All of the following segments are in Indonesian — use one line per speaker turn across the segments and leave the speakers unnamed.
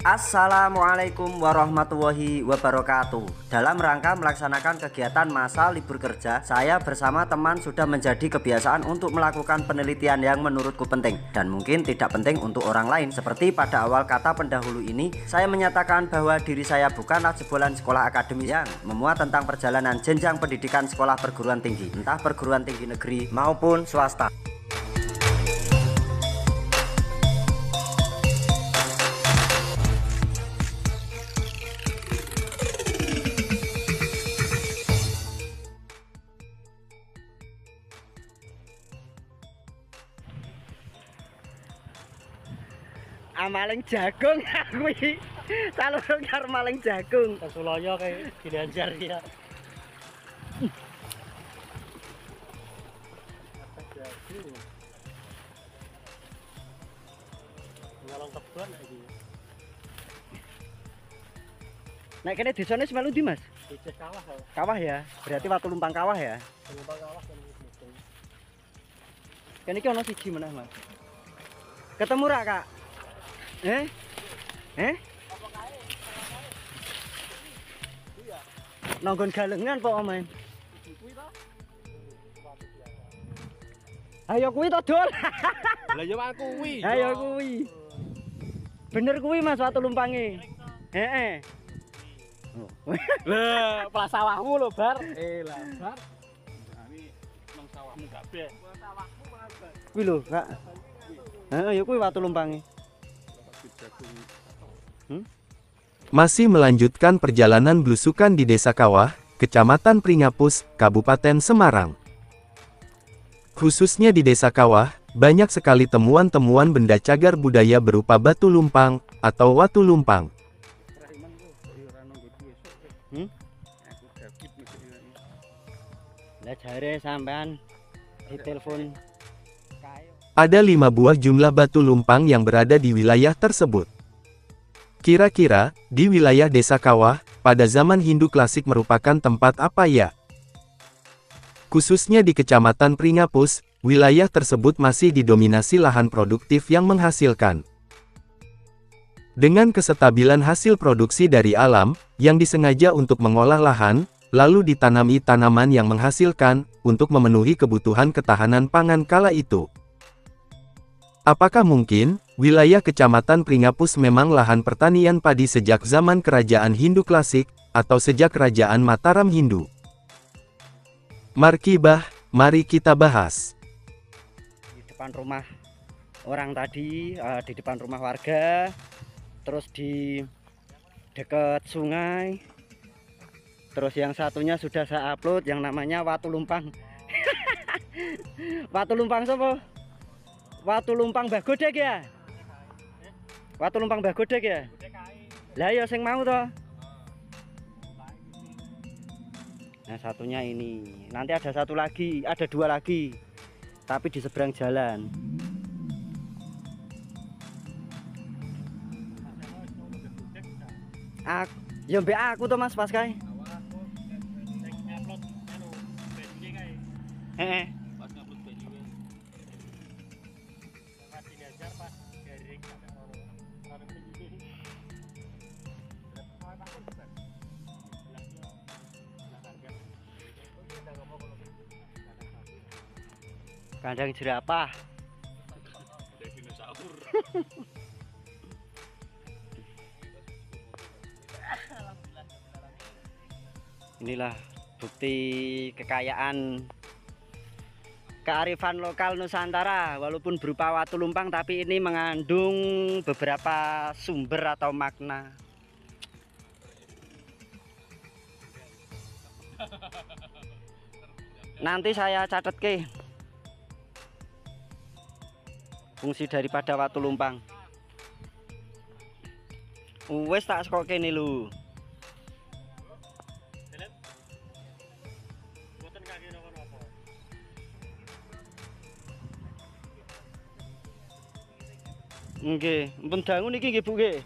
Assalamualaikum warahmatullahi wabarakatuh. Dalam rangka melaksanakan kegiatan masa libur kerja, saya bersama teman sudah menjadi kebiasaan untuk melakukan penelitian yang menurutku penting dan mungkin tidak penting untuk orang lain. Seperti pada awal kata pendahulu ini, saya menyatakan bahwa diri saya bukanlah jebolan sekolah akademis yang memuat tentang perjalanan jenjang pendidikan sekolah perguruan tinggi, entah perguruan tinggi negeri maupun swasta. Maling jagung kuwi. Salurung karo maling jagung.
Kesuloyo kayak Ginanjar ya. Jagung. Nyolong kebon lagi.
Nek kene desane semelu ndi, Mas?
Dicek kawah ya.
Kawah ya. Berarti Watu Lumpang kawah ya.
Lumpang kawah kan gitu.
Kene iki ana siji meneh, Mas. Ketemu ra, Kak? Eh? Nonggon galengan kok, Mas. Ayo kuwi to, Dul.
Lah yo kuwi.
Ayo kuwi. Bener kuwi, Mas, Watu Lumpange. Heeh.
Lah, pelas sawahmu lho, Bar. Lah, Bar. Ini nang sawahmu kabeh. Sawahmu Bar.
Kuwi lho, Kak. Heeh, ya kuwi Watu Lumpange.
Masih melanjutkan perjalanan belusukan di Desa Kawah, Kecamatan Pringapus, Kabupaten Semarang. Khususnya di Desa Kawah, banyak sekali temuan-temuan benda cagar budaya berupa batu lumpang atau watu lumpang.
Lah jare sampean ditelepon.
Ada 5 buah jumlah batu lumpang yang berada di wilayah tersebut. Kira-kira, di wilayah Desa Kawah, pada zaman Hindu klasik merupakan tempat apa ya? Khususnya di Kecamatan Pringapus, wilayah tersebut masih didominasi lahan produktif yang menghasilkan. Dengan kesetabilan hasil produksi dari alam, yang disengaja untuk mengolah lahan, lalu ditanami tanaman yang menghasilkan, untuk memenuhi kebutuhan ketahanan pangan kala itu. Apakah mungkin, wilayah Kecamatan Pringapus memang lahan pertanian padi sejak zaman kerajaan Hindu klasik, atau sejak kerajaan Mataram Hindu? Markibah, mari kita bahas.
Di depan rumah orang tadi, di depan rumah warga, terus di dekat sungai, terus yang satunya sudah saya upload yang namanya Watu Lumpang. Watu Lumpang siapa? Watu Lumpang Bagodek ya? Watu Lumpang Bagodek ya? Lah ya sing mau toh. Nah satunya ini. Nanti ada satu lagi, ada 2 lagi. Tapi di seberang jalan. Ya mbek aku toh Mas pas kae. Heeh. Kandang jerapah. Inilah bukti kekayaan kearifan lokal Nusantara, walaupun berupa watu lumpang tapi ini mengandung beberapa sumber atau makna. Nanti saya catat ke fungsi daripada watu lumpang. Wes tak sekok kene lho. Nggih, mpun dangu niki nggih Bu nggih.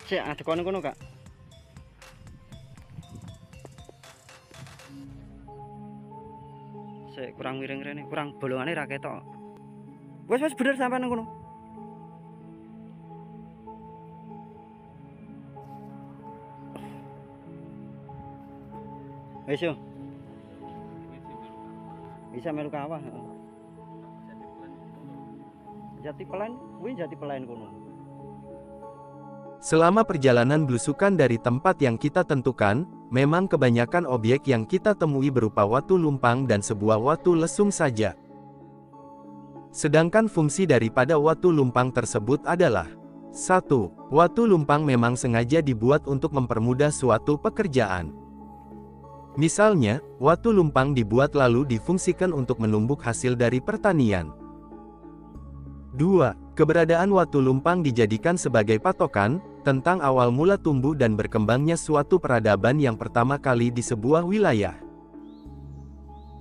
Sik adekone kono, Kak. Sik kurang miring rene, kurang bolongane ra ketok. Wes bener sampean ngono. Wis yo. Bisa melu kawah. Jati Pelayan, kuwi Jati Pelayan kono.
Selama perjalanan belusukan dari tempat yang kita tentukan, memang kebanyakan objek yang kita temui berupa watu lumpang dan sebuah watu lesung saja. Sedangkan fungsi daripada watu lumpang tersebut adalah 1. Watu lumpang memang sengaja dibuat untuk mempermudah suatu pekerjaan. Misalnya, watu lumpang dibuat lalu difungsikan untuk menumbuk hasil dari pertanian. 2. Keberadaan watu lumpang dijadikan sebagai patokan tentang awal mula tumbuh dan berkembangnya suatu peradaban yang pertama kali di sebuah wilayah.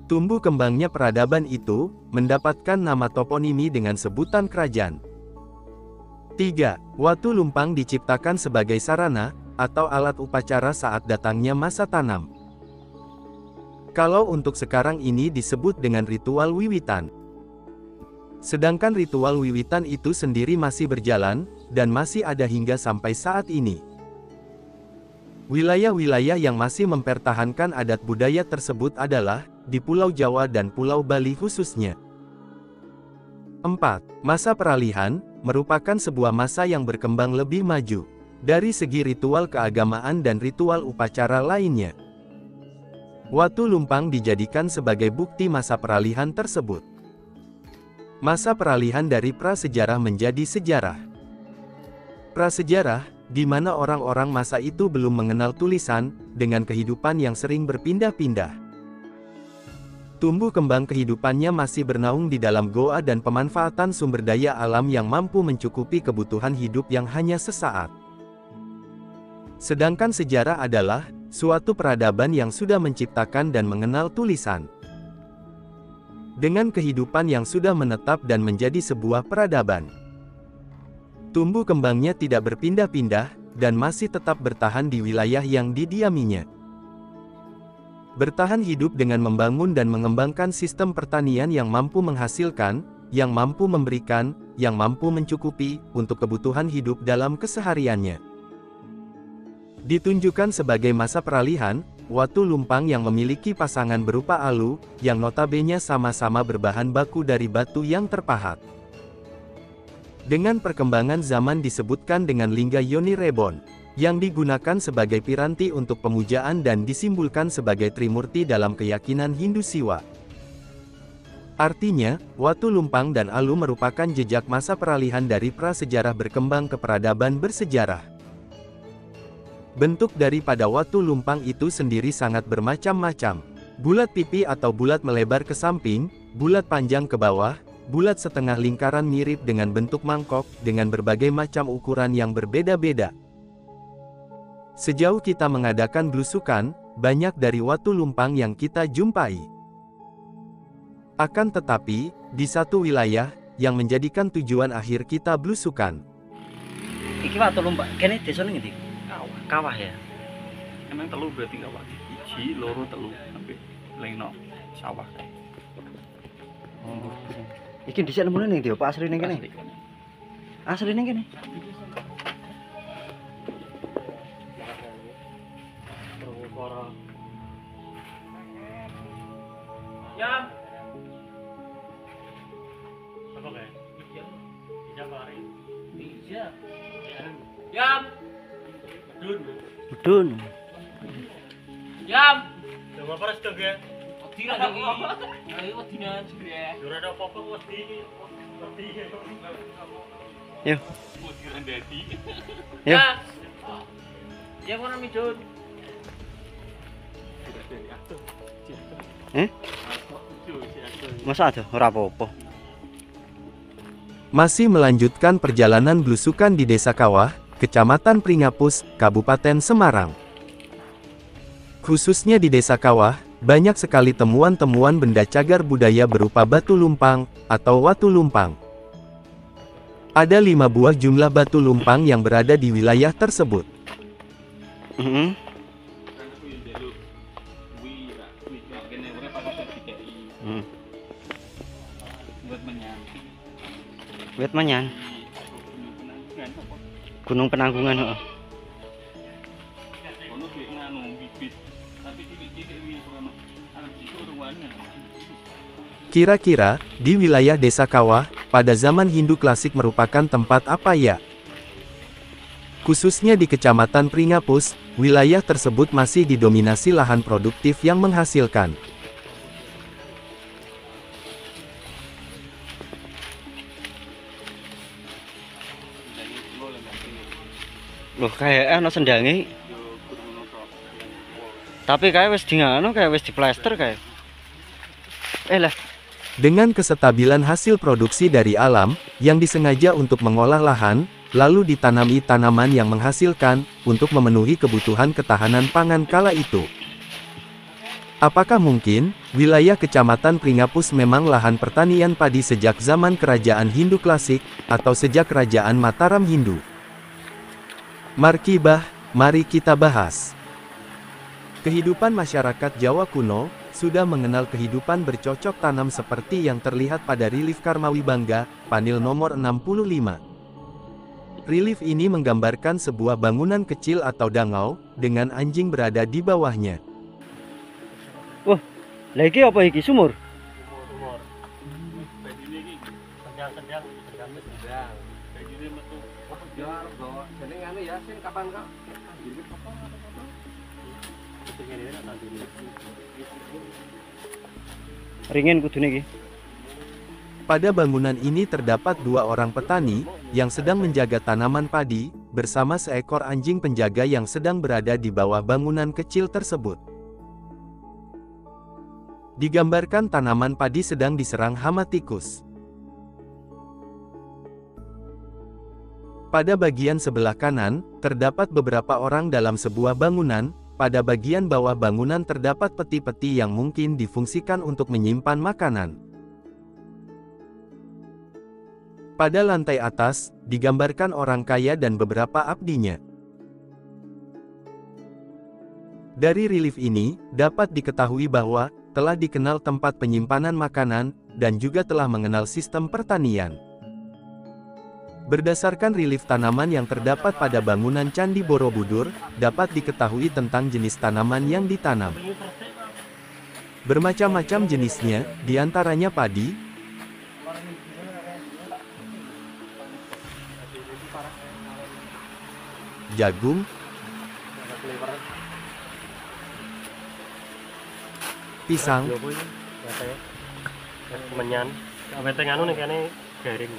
Tumbuh kembangnya peradaban itu mendapatkan nama toponimi dengan sebutan kerajaan. 3. Watu lumpang diciptakan sebagai sarana atau alat upacara saat datangnya masa tanam. Kalau untuk sekarang ini disebut dengan ritual wiwitan. Sedangkan ritual wiwitan itu sendiri masih berjalan, dan masih ada hingga sampai saat ini. Wilayah-wilayah yang masih mempertahankan adat budaya tersebut adalah di Pulau Jawa dan Pulau Bali khususnya. 4. Masa peralihan merupakan sebuah masa yang berkembang lebih maju dari segi ritual keagamaan dan ritual upacara lainnya. Watu lumpang dijadikan sebagai bukti masa peralihan tersebut. Masa peralihan dari prasejarah menjadi sejarah. Prasejarah, di mana orang-orang masa itu belum mengenal tulisan, dengan kehidupan yang sering berpindah-pindah. Tumbuh kembang kehidupannya masih bernaung di dalam goa dan pemanfaatan sumber daya alam yang mampu mencukupi kebutuhan hidup yang hanya sesaat. Sedangkan sejarah adalah suatu peradaban yang sudah menciptakan dan mengenal tulisan. Dengan kehidupan yang sudah menetap dan menjadi sebuah peradaban. Tumbuh kembangnya tidak berpindah-pindah, dan masih tetap bertahan di wilayah yang didiaminya. Bertahan hidup dengan membangun dan mengembangkan sistem pertanian yang mampu menghasilkan, yang mampu memberikan, yang mampu mencukupi, untuk kebutuhan hidup dalam kesehariannya. Ditunjukkan sebagai masa peralihan, watu lumpang yang memiliki pasangan berupa alu, yang notabene sama-sama berbahan baku dari batu yang terpahat. Dengan perkembangan zaman disebutkan dengan lingga Yoni Rebon, yang digunakan sebagai piranti untuk pemujaan dan disimbolkan sebagai Trimurti dalam keyakinan Hindu Siwa. Artinya, watu lumpang dan alu merupakan jejak masa peralihan dari prasejarah berkembang ke peradaban bersejarah. Bentuk daripada watu lumpang itu sendiri sangat bermacam-macam. Bulat pipi atau bulat melebar ke samping, bulat panjang ke bawah, bulat setengah lingkaran mirip dengan bentuk mangkok, dengan berbagai macam ukuran yang berbeda-beda. Sejauh kita mengadakan belusukan, banyak dari watu lumpang yang kita jumpai. Akan tetapi, di satu wilayah, yang menjadikan tujuan akhir kita belusukan.
Iki watu lumpang, kene desane ngendi? Kawah ya.
Emang telu berarti kawah. Iji, loro, telu sampai leno sawah.
Oh. Iki dhisik lemune ning ndi apa asline kene? Asline kene.
Ya. Apa kayak? Iya, mari. Iya. Ya.
Bedun.
Yam. Coba paras dong ya. Wedi ra iki. Ayo wedinan jere. Ora ada apa-apa wedi. Wedi.
Yo.
Wedi rendati.
Yo.
Ya kono midun.
Masa ada ora apa-apa.
Masih melanjutkan perjalanan belusukan di Desa Kawah, Kecamatan Pringapus, Kabupaten Semarang. Khususnya di Desa Kawah, banyak sekali temuan-temuan benda cagar budaya berupa batu lumpang, atau watu lumpang. Ada 5 buah jumlah batu lumpang yang berada di wilayah tersebut.
Wit menyan. Gunung Penanggungan, heeh.
Ono dhek nganu bibit, tapi cilik-cilik wi.
Kira-kira, di wilayah Desa Kawah, pada zaman Hindu klasik merupakan tempat apa ya? Khususnya di Kecamatan Pringapus, wilayah tersebut masih didominasi lahan produktif yang menghasilkan.
Loh, kayak ana sendange. Tapi kayak wis dingano, kayak wis diplester kayak. Lah.
Dengan kestabilan hasil produksi dari alam, yang disengaja untuk mengolah lahan, lalu ditanami tanaman yang menghasilkan, untuk memenuhi kebutuhan ketahanan pangan kala itu. Apakah mungkin, wilayah Kecamatan Pringapus memang lahan pertanian padi sejak zaman kerajaan Hindu klasik, atau sejak kerajaan Mataram Hindu? Markibah, mari kita bahas. Kehidupan masyarakat Jawa kuno, sudah mengenal kehidupan bercocok tanam seperti yang terlihat pada relief Karmawibangga, panel nomor 65. Relief ini menggambarkan sebuah bangunan kecil atau dangau, dengan anjing berada di bawahnya.
Wah, lagi apa iki sumur?
Sumur. Begini iki sedang. Begini metu.
Ya, bawa jeneng anu ya, sing kapan kok?
Ringin kudune iki.
Pada bangunan ini terdapat dua orang petani, yang sedang menjaga tanaman padi, bersama seekor anjing penjaga yang sedang berada di bawah bangunan kecil tersebut. Digambarkan tanaman padi sedang diserang hama tikus. Pada bagian sebelah kanan, terdapat beberapa orang dalam sebuah bangunan. Pada bagian bawah bangunan terdapat peti-peti yang mungkin difungsikan untuk menyimpan makanan. Pada lantai atas, digambarkan orang kaya dan beberapa abdinya. Dari relief ini, dapat diketahui bahwa, telah dikenal tempat penyimpanan makanan, dan juga telah mengenal sistem pertanian. Berdasarkan relief tanaman yang terdapat pada bangunan Candi Borobudur, dapat diketahui tentang jenis tanaman yang ditanam. Bermacam-macam jenisnya, diantaranya padi, jagung, pisang,
Menyan. Aweteng anu ning kene garing.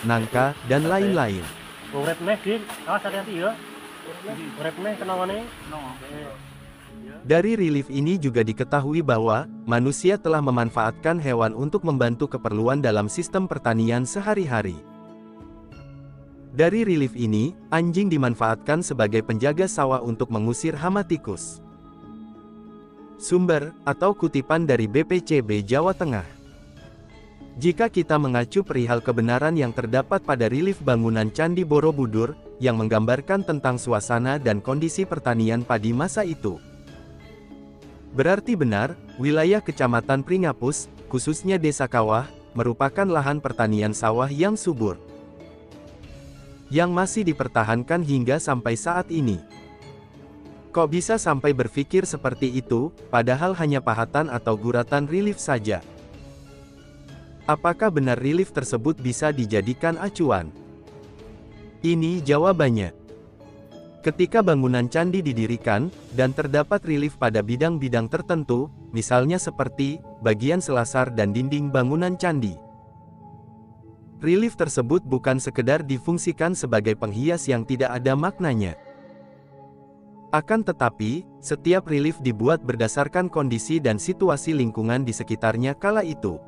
nangka, dan lain-lain.
Urip meh, Din. Awas hati-hati ya. Urip meh kenangane.
Dari relief ini juga diketahui bahwa, manusia telah memanfaatkan hewan untuk membantu keperluan dalam sistem pertanian sehari-hari. Dari relief ini, anjing dimanfaatkan sebagai penjaga sawah untuk mengusir hama tikus. Sumber, atau kutipan dari BPCB Jawa Tengah. Jika kita mengacu perihal kebenaran yang terdapat pada relief bangunan Candi Borobudur, yang menggambarkan tentang suasana dan kondisi pertanian padi masa itu. Berarti benar, wilayah Kecamatan Pringapus, khususnya Desa Kawah, merupakan lahan pertanian sawah yang subur. Yang masih dipertahankan hingga sampai saat ini. Kok bisa sampai berpikir seperti itu, padahal hanya pahatan atau guratan relief saja? Apakah benar relief tersebut bisa dijadikan acuan? Ini jawabannya. Ketika bangunan candi didirikan, dan terdapat relief pada bidang-bidang tertentu, misalnya seperti, bagian selasar dan dinding bangunan candi. Relief tersebut bukan sekedar difungsikan sebagai penghias yang tidak ada maknanya. Akan tetapi, setiap relief dibuat berdasarkan kondisi dan situasi lingkungan di sekitarnya kala itu.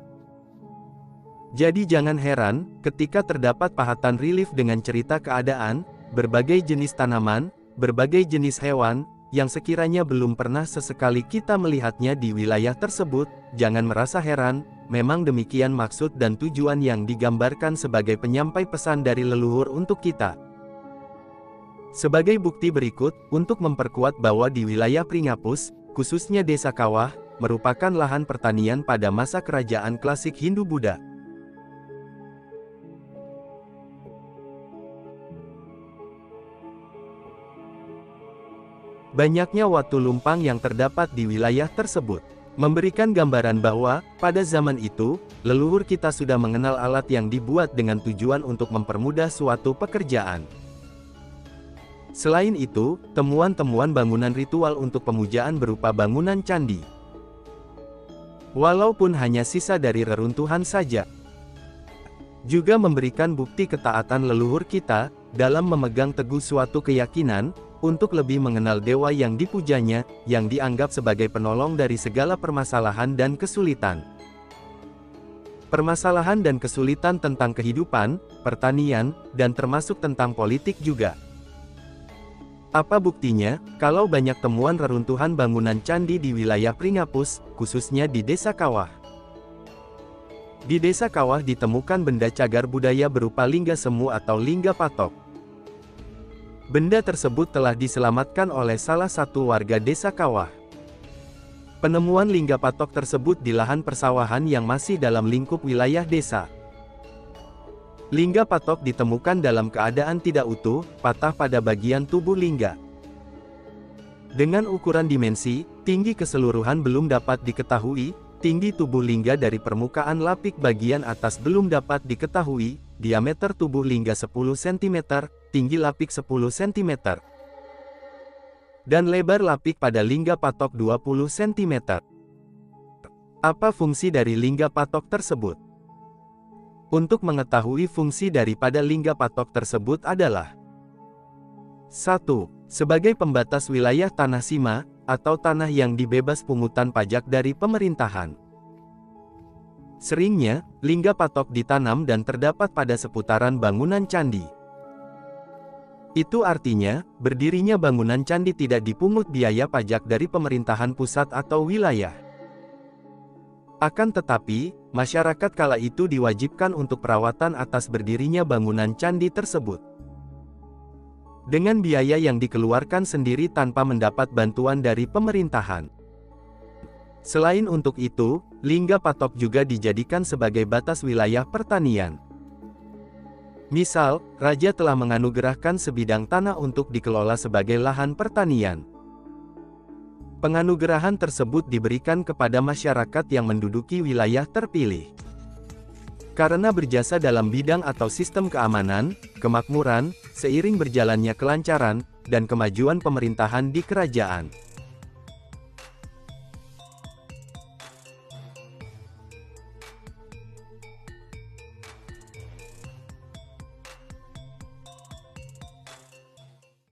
Jadi jangan heran, ketika terdapat pahatan relief dengan cerita keadaan, berbagai jenis tanaman, berbagai jenis hewan, yang sekiranya belum pernah sesekali kita melihatnya di wilayah tersebut, jangan merasa heran, memang demikian maksud dan tujuan yang digambarkan sebagai penyampai pesan dari leluhur untuk kita. Sebagai bukti berikut, untuk memperkuat bahwa di wilayah Pringapus, khususnya Desa Kawah, merupakan lahan pertanian pada masa kerajaan klasik Hindu-Buddha. Banyaknya watu lumpang yang terdapat di wilayah tersebut. Memberikan gambaran bahwa, pada zaman itu, leluhur kita sudah mengenal alat yang dibuat dengan tujuan untuk mempermudah suatu pekerjaan. Selain itu, temuan-temuan bangunan ritual untuk pemujaan berupa bangunan candi. Walaupun hanya sisa dari reruntuhan saja, juga memberikan bukti ketaatan leluhur kita, dalam memegang teguh suatu keyakinan, untuk lebih mengenal dewa yang dipujanya, yang dianggap sebagai penolong dari segala permasalahan dan kesulitan. Permasalahan dan kesulitan tentang kehidupan, pertanian, dan termasuk tentang politik juga. Apa buktinya, kalau banyak temuan reruntuhan bangunan candi di wilayah Pringapus, khususnya di Desa Kawah. Di Desa Kawah ditemukan benda cagar budaya berupa lingga semu atau lingga patok. Benda tersebut telah diselamatkan oleh salah satu warga Desa Kawah. Penemuan lingga patok tersebut di lahan persawahan yang masih dalam lingkup wilayah desa. Lingga patok ditemukan dalam keadaan tidak utuh, patah pada bagian tubuh lingga. Dengan ukuran dimensi, tinggi keseluruhan belum dapat diketahui, tinggi tubuh lingga dari permukaan lapik bagian atas belum dapat diketahui, diameter tubuh lingga 10 cm, tinggi lapik 10 cm. Dan lebar lapik pada lingga patok 20 cm. Apa fungsi dari lingga patok tersebut? Untuk mengetahui fungsi daripada lingga patok tersebut adalah 1. Sebagai pembatas wilayah tanah sima, atau tanah yang dibebas pungutan pajak dari pemerintahan. Seringnya, lingga patok ditanam dan terdapat pada seputaran bangunan candi. Itu artinya, berdirinya bangunan candi tidak dipungut biaya pajak dari pemerintahan pusat atau wilayah. Akan tetapi, masyarakat kala itu diwajibkan untuk perawatan atas berdirinya bangunan candi tersebut. Dengan biaya yang dikeluarkan sendiri tanpa mendapat bantuan dari pemerintahan. Selain untuk itu, lingga patok juga dijadikan sebagai batas wilayah pertanian. Misal, raja telah menganugerahkan sebidang tanah untuk dikelola sebagai lahan pertanian. Penganugerahan tersebut diberikan kepada masyarakat yang menduduki wilayah terpilih. Karena berjasa dalam bidang atau sistem keamanan, kemakmuran, seiring berjalannya kelancaran, dan kemajuan pemerintahan di kerajaan.